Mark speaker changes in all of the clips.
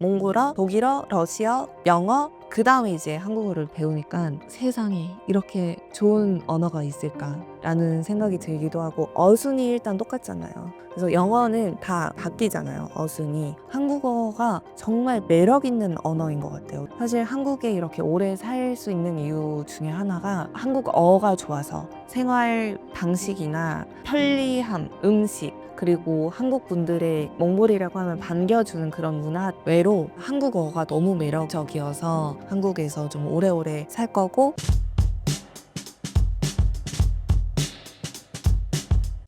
Speaker 1: 몽골어, 독일어, 러시아, 영어, 그 다음에 이제 한국어를 배우니까 세상에 이렇게 좋은 언어가 있을까라는 생각이 들기도 하고, 어순이 일단 똑같잖아요. 그래서 영어는 다 바뀌잖아요, 어순이. 한국어가 정말 매력 있는 언어인 것 같아요. 사실 한국에 이렇게 오래 살 수 있는 이유 중에 하나가 한국어가 좋아서, 생활 방식이나 편리함, 음식, 그리고 한국 분들의 몽골이라고 하면 반겨주는 그런 문화 외로 한국어가 너무 매력적이어서 한국에서 좀 오래오래 살 거고.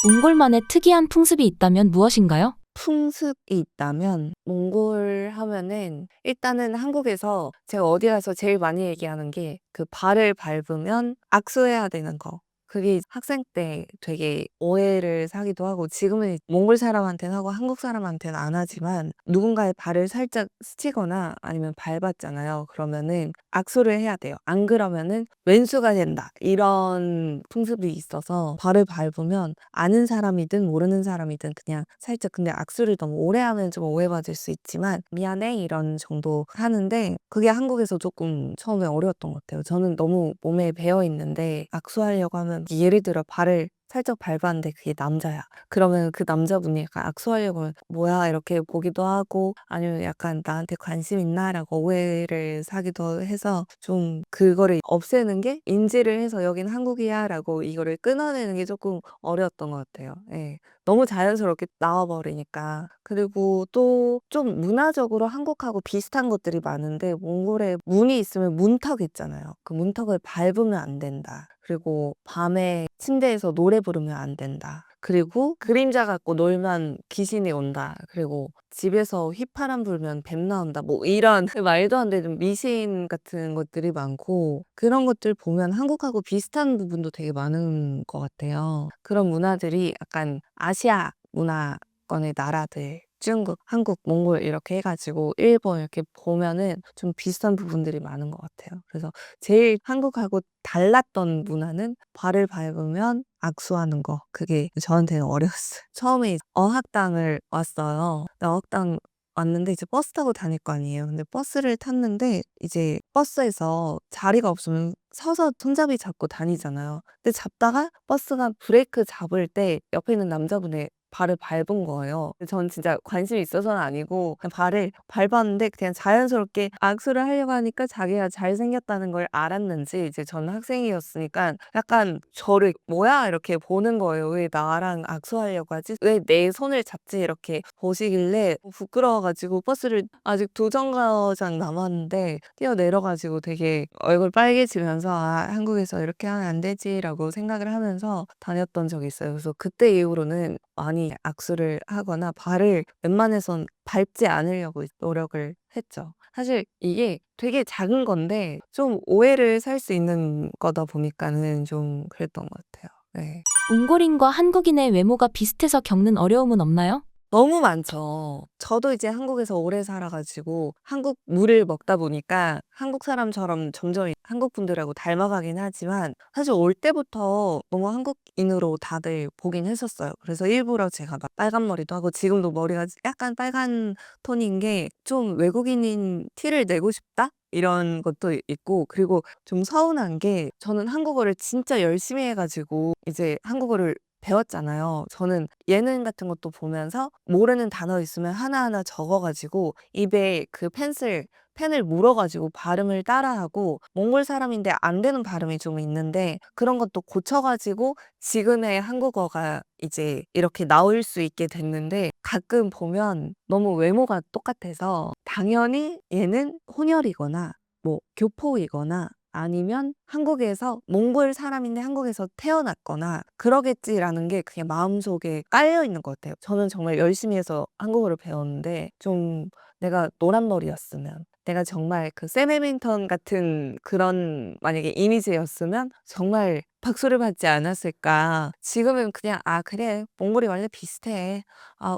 Speaker 2: 몽골만의 특이한 풍습이 있다면 무엇인가요?
Speaker 1: 풍습이 있다면, 몽골 하면은 일단은 한국에서 제가 어디 가서 제일 많이 얘기하는 게 그 발을 밟으면 악수해야 되는 거. 그게 학생 때 되게 오해를 사기도 하고, 지금은 몽골 사람한테는 하고 한국 사람한테는 안 하지만, 누군가의 발을 살짝 스치거나 아니면 밟았잖아요. 그러면은 악수를 해야 돼요. 안 그러면은 왼수가 된다, 이런 풍습이 있어서 발을 밟으면 아는 사람이든 모르는 사람이든 그냥 살짝, 근데 악수를 너무 오래 하면 좀 오해받을 수 있지만 미안해 이런 정도 하는데, 그게 한국에서 조금 처음에 어려웠던 것 같아요. 저는 너무 몸에 배어 있는데 악수하려고 하면, 예를 들어 발을 살짝 밟았는데 그게 남자야. 그러면 그 남자분이 약간 악수하려고 하면 뭐야 이렇게 보기도 하고, 아니면 약간 나한테 관심 있나 라고 오해를 사기도 해서, 좀 그거를 없애는 게, 인지를 해서 여긴 한국이야 라고 이거를 끊어내는 게 조금 어려웠던 것 같아요. 예. 너무 자연스럽게 나와버리니까. 그리고 또 좀 문화적으로 한국하고 비슷한 것들이 많은데, 몽골에 문이 있으면 문턱 있잖아요. 그 문턱을 밟으면 안 된다. 그리고 밤에 침대에서 노래 부르면 안 된다. 그리고 그림자 갖고 놀면 귀신이 온다. 그리고 집에서 휘파람 불면 뱀 나온다. 뭐 이런 말도 안 되는 미신 같은 것들이 많고, 그런 것들 보면 한국하고 비슷한 부분도 되게 많은 것 같아요. 그런 문화들이 약간 아시아 문화권의 나라들, 중국, 한국, 몽골 이렇게 해가지고 일본 이렇게 보면은 좀 비슷한 부분들이 많은 것 같아요. 그래서 제일 한국하고 달랐던 문화는 발을 밟으면 악수하는 거. 그게 저한테는 어려웠어요. 처음에 어학당을 왔어요. 어학당 왔는데 이제 버스 타고 다닐 거 아니에요. 근데 버스를 탔는데 이제 버스에서 자리가 없으면 서서 손잡이 잡고 다니잖아요. 근데 잡다가 버스가 브레이크 잡을 때 옆에 있는 남자분의 발을 밟은 거예요. 전 진짜 관심이 있어서는 아니고 그냥 발을 밟았는데, 그냥 자연스럽게 악수를 하려고 하니까 자기가 잘생겼다는 걸 알았는지, 이제 저는 학생이었으니까 약간 저를 뭐야 이렇게 보는 거예요. 왜 나랑 악수하려고 하지? 왜 내 손을 잡지? 이렇게 보시길래 부끄러워가지고, 버스를 아직 두 정거장 남았는데 뛰어내려가지고 되게 얼굴 빨개지면서, 아, 한국에서 이렇게 하면 안 되지라고 생각을 하면서 다녔던 적이 있어요. 그래서 그때 이후로는 많이 악수를 하거나 발을 웬만해선 밟지 않으려고 노력을 했죠. 사실 이게 되게 작은 건데 좀 오해를 살 수 있는 거다 보니까는 좀 그랬던 것 같아요. 네.
Speaker 2: 몽골인과 한국인의 외모가 비슷해서 겪는 어려움은 없나요?
Speaker 1: 너무 많죠. 저도 이제 한국에서 오래 살아가지고 한국 물을 먹다 보니까 한국 사람처럼 점점 한국 분들하고 닮아가긴 하지만, 사실 올 때부터 너무 한국인으로 다들 보긴 했었어요. 그래서 일부러 제가 막 빨간 머리도 하고, 지금도 머리가 약간 빨간 톤인 게 좀 외국인인 티를 내고 싶다? 이런 것도 있고, 그리고 좀 서운한 게, 저는 한국어를 진짜 열심히 해가지고 이제 한국어를 배웠잖아요. 저는 예능 같은 것도 보면서 모르는 단어 있으면 하나하나 적어가지고 입에 그 펜을 물어가지고 발음을 따라하고, 몽골 사람인데 안 되는 발음이 좀 있는데 그런 것도 고쳐가지고 지금의 한국어가 이제 이렇게 나올 수 있게 됐는데, 가끔 보면 너무 외모가 똑같아서 당연히 얘는 혼혈이거나 뭐 교포이거나 아니면 한국에서 몽골 사람인데 한국에서 태어났거나 그러겠지라는 게 그냥 마음속에 깔려 있는 것 같아요. 저는 정말 열심히 해서 한국어를 배웠는데, 좀 내가 노란 머리였으면, 내가 정말 그 샘 해밍턴 같은 그런 만약에 이미지였으면 정말 박수를 받지 않았을까. 지금은 그냥 아 그래 몽골이 원래 비슷해. 아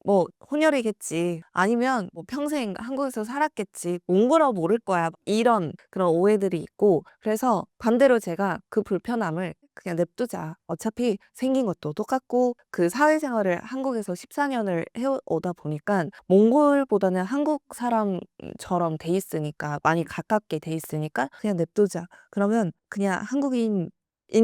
Speaker 1: 뭐 혼혈이겠지. 아니면 뭐 평생 한국에서 살았겠지. 몽골어 모를 거야. 이런 그런 오해들이 있고 그래서 반대로 제가 그 불편함을 그냥 냅두자. 어차피 생긴 것도 똑같고 그 사회생활을 한국에서 14년을 해오다 보니까 몽골보다는 한국 사람처럼 돼 있으니까 많이 가깝게 돼 있으니까 그냥 냅두자. 그러면 그냥 한국인인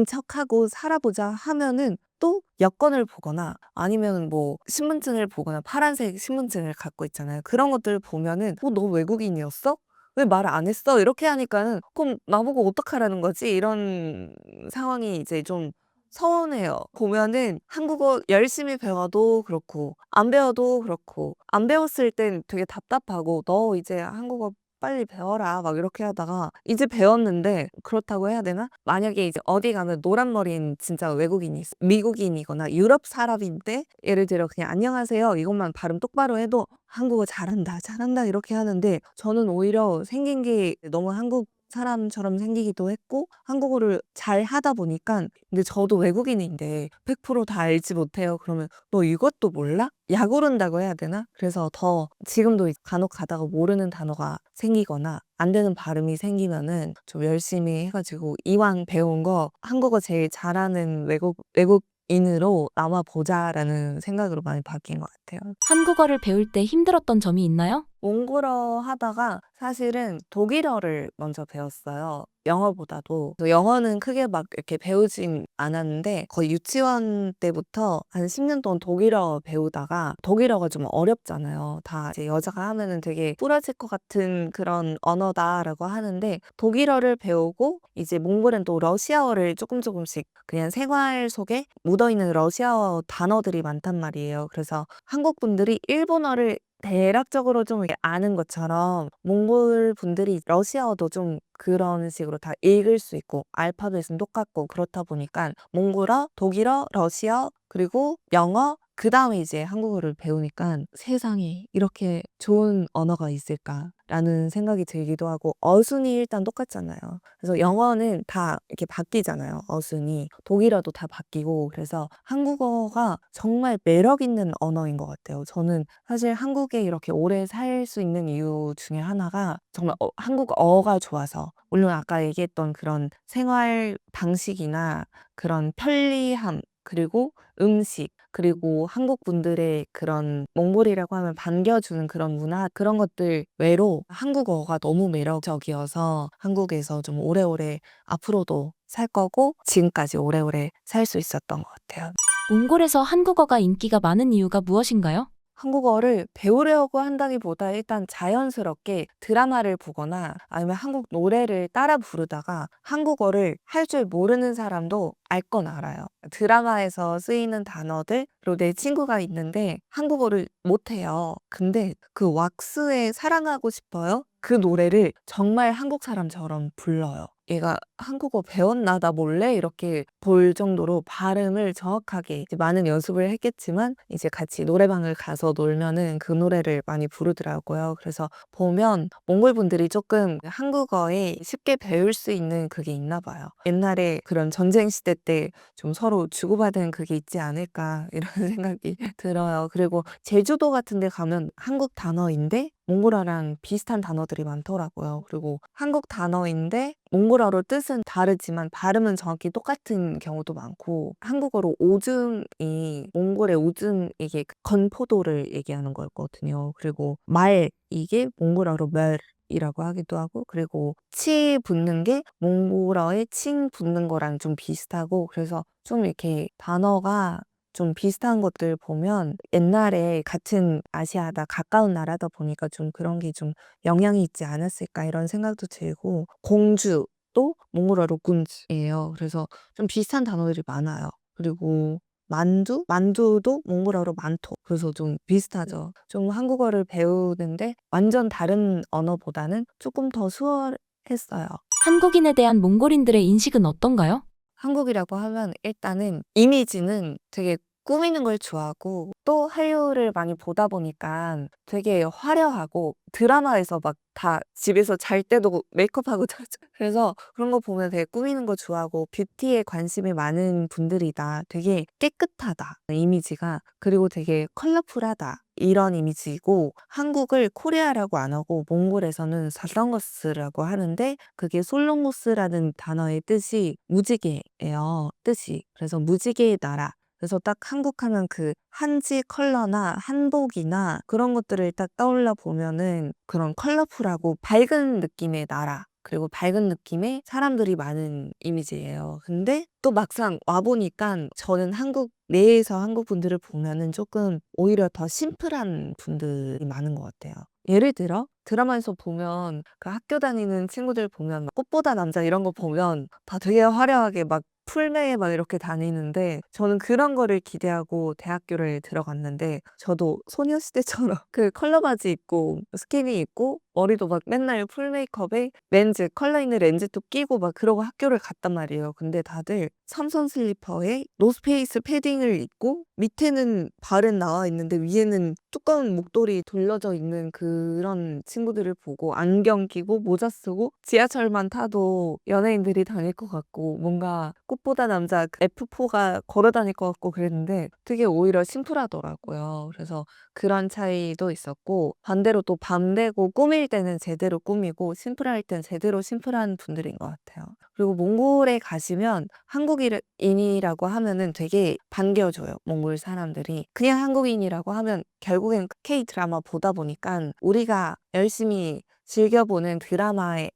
Speaker 1: 척하고 살아보자 하면은 또 여권을 보거나 아니면 뭐 신분증을 보거나 파란색 신분증을 갖고 있잖아요. 그런 것들을 보면은 너 외국인이었어? 왜 말을 안 했어? 이렇게 하니까는 그럼 나보고 어떡하라는 거지? 이런 상황이 이제 좀 서운해요. 보면은 한국어 열심히 배워도 그렇고 안 배워도 그렇고 안 배웠을 땐 되게 답답하고 너 이제 한국어 빨리 배워라 막 이렇게 하다가 이제 배웠는데 그렇다고 해야 되나? 만약에 이제 어디 가면 노란머리인 진짜 외국인이 있어. 미국인이거나 유럽 사람인데 예를 들어 그냥 안녕하세요 이것만 발음 똑바로 해도 한국어 잘한다 잘한다 이렇게 하는데 저는 오히려 생긴 게 너무 한국 사람처럼 생기기도 했고 한국어를 잘 하다 보니까 근데 저도 외국인인데 100%다 알지 못해요. 그러면 너 이것도 몰라? 약 오른다고 해야 되나? 그래서 더 지금도 간혹 가다가 모르는 단어가 생기거나 안 되는 발음이 생기면은 좀 열심히 해가지고 이왕 배운 거 한국어 제일 잘하는 외국인으로 남아보자라는 생각으로 많이 바뀐 것 같아요.
Speaker 2: 한국어를 배울 때 힘들었던 점이 있나요?
Speaker 1: 몽골어 하다가 사실은 독일어를 먼저 배웠어요. 영어보다도. 그래서 영어는 크게 막 이렇게 배우진 않았는데 거의 유치원 때부터 한 10년 동안 독일어 배우다가 독일어가 좀 어렵잖아요. 다 이제 여자가 하면은 되게 부러질 것 같은 그런 언어다라고 하는데 독일어를 배우고 이제 몽골은 또 러시아어를 조금씩 그냥 생활 속에 묻어있는 러시아어 단어들이 많단 말이에요. 그래서 한국 분들이 일본어를 대략적으로 좀 이렇게 아는 것처럼 몽골 분들이 러시아어도 좀 그런 식으로 다 읽을 수 있고 알파벳은 똑같고 그렇다 보니까 몽골어, 독일어, 러시아 그리고 영어 그다음에 이제 한국어를 배우니까 세상에 이렇게 좋은 언어가 있을까라는 생각이 들기도 하고 어순이 일단 똑같잖아요. 그래서 영어는 다 이렇게 바뀌잖아요. 어순이 독일어도 다 바뀌고 그래서 한국어가 정말 매력 있는 언어인 것 같아요. 저는 사실 한국에 이렇게 오래 살 수 있는 이유 중에 하나가 정말 한국어가 좋아서 물론 아까 얘기했던 그런 생활 방식이나 그런 편리함 그리고 음식 그리고 한국 분들의 그런 몽골이라고 하면 반겨주는 그런 문화 그런 것들 외로 한국어가 너무 매력적이어서 한국에서 좀 오래오래 앞으로도 살 거고 지금까지 오래오래 살 수 있었던 것 같아요.
Speaker 2: 몽골에서 한국어가 인기가 많은 이유가 무엇인가요?
Speaker 1: 한국어를 배우려고 한다기보다 일단 자연스럽게 드라마를 보거나 아니면 한국 노래를 따라 부르다가 한국어를 할 줄 모르는 사람도 알 건 알아요. 드라마에서 쓰이는 단어들, 그리고 내 친구가 있는데 한국어를 못해요. 근데 그 왁스의 사랑하고 싶어요? 그 노래를 정말 한국 사람처럼 불러요. 얘가 한국어 배웠나? 나 몰래? 이렇게 볼 정도로 발음을 정확하게 이제 많은 연습을 했겠지만 이제 같이 노래방을 가서 놀면은 그 노래를 많이 부르더라고요. 그래서 보면 몽골 분들이 조금 한국어에 쉽게 배울 수 있는 그게 있나 봐요. 옛날에 그런 전쟁 시대 때 좀 서로 주고받은 그게 있지 않을까 이런 생각이 들어요. 그리고 제주도 같은 데 가면 한국 단어인데 몽골어랑 비슷한 단어들이 많더라고요. 그리고 한국 단어인데 몽골어로 뜻은 다르지만 발음은 정확히 똑같은 경우도 많고 한국어로 오줌이 몽골의 오줌 이게 건포도를 얘기하는 거였거든요. 그리고 말 이게 몽골어로 멸이라고 하기도 하고 그리고 치 붙는 게 몽골어에 칭 붙는 거랑 좀 비슷하고 그래서 좀 이렇게 단어가 좀 비슷한 것들 보면 옛날에 같은 아시아다 가까운 나라다 보니까 좀 그런 게 좀 영향이 있지 않았을까 이런 생각도 들고 공주도 몽골어로 군주예요. 그래서 좀 비슷한 단어들이 많아요. 그리고 만두도 몽골어로 만토. 그래서 좀 비슷하죠. 좀 한국어를 배우는데 완전 다른 언어보다는 조금 더 수월했어요.
Speaker 2: 한국인에 대한 몽골인들의 인식은 어떤가요?
Speaker 1: 한국이라고 하면 일단은 이미지는 되게 꾸미는 걸 좋아하고 또 한류를 많이 보다 보니까 되게 화려하고 드라마에서 막 다 집에서 잘 때도 메이크업하고 자죠. 그래서 그런 거 보면 되게 꾸미는 거 좋아하고 뷰티에 관심이 많은 분들이다. 되게 깨끗하다. 이미지가. 그리고 되게 컬러풀하다. 이런 이미지이고 한국을 코리아라고 안 하고 몽골에서는 사성거스라고 하는데 그게 솔롱모스라는 단어의 뜻이 무지개예요. 뜻이. 그래서 무지개의 나라. 그래서 딱 한국 하면 그 한지 컬러나 한복이나 그런 것들을 딱 떠올려 보면은 그런 컬러풀하고 밝은 느낌의 나라. 그리고 밝은 느낌의 사람들이 많은 이미지예요. 근데 또 막상 와보니까 저는 한국 내에서 한국 분들을 보면은 조금 오히려 더 심플한 분들이 많은 것 같아요. 예를 들어 드라마에서 보면 그 학교 다니는 친구들 보면 막 꽃보다 남자 이런 거 보면 다 되게 화려하게 막 풀메에 막 이렇게 다니는데 저는 그런 거를 기대하고 대학교를 들어갔는데 저도 소녀시대처럼 그 컬러 바지 입고 스키니 입고 머리도 막 맨날 풀 메이크업에 렌즈 컬러 있는 렌즈도 끼고 막 그러고 학교를 갔단 말이에요. 근데 다들 삼선 슬리퍼에 노스페이스 패딩을 입고 밑에는 발은 나와 있는데 위에는 두꺼운 목도리 돌려져 있는 그런 친구들을 보고 안경 끼고 모자 쓰고 지하철만 타도 연예인들이 다닐 것 같고 뭔가 꽃보다 남자 F4가 걸어 다닐 것 같고 그랬는데 되게 오히려 심플하더라고요. 그래서 그런 차이도 있었고 반대로 또 밤 되고 꾸밀 때는 제대로 꾸미고 심플할 땐 제대로 심플한 분들인 것 같아요. 그리고 몽골에 가시면 한국인이라고 하면은 되게 반겨줘요. 몽골 사람들이. 그냥 한국인이라고 하면 결국엔 K 드라마 보다 보니까 우리가 열심히 즐겨보는 드라마의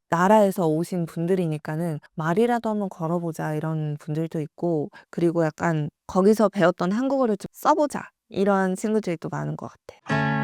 Speaker 1: 나라에서 오신 분들이니까는 말이라도 한번 걸어보자 이런 분들도 있고 그리고 약간 거기서 배웠던 한국어를 좀 써보자 이런 친구들이 또 많은 것 같아요.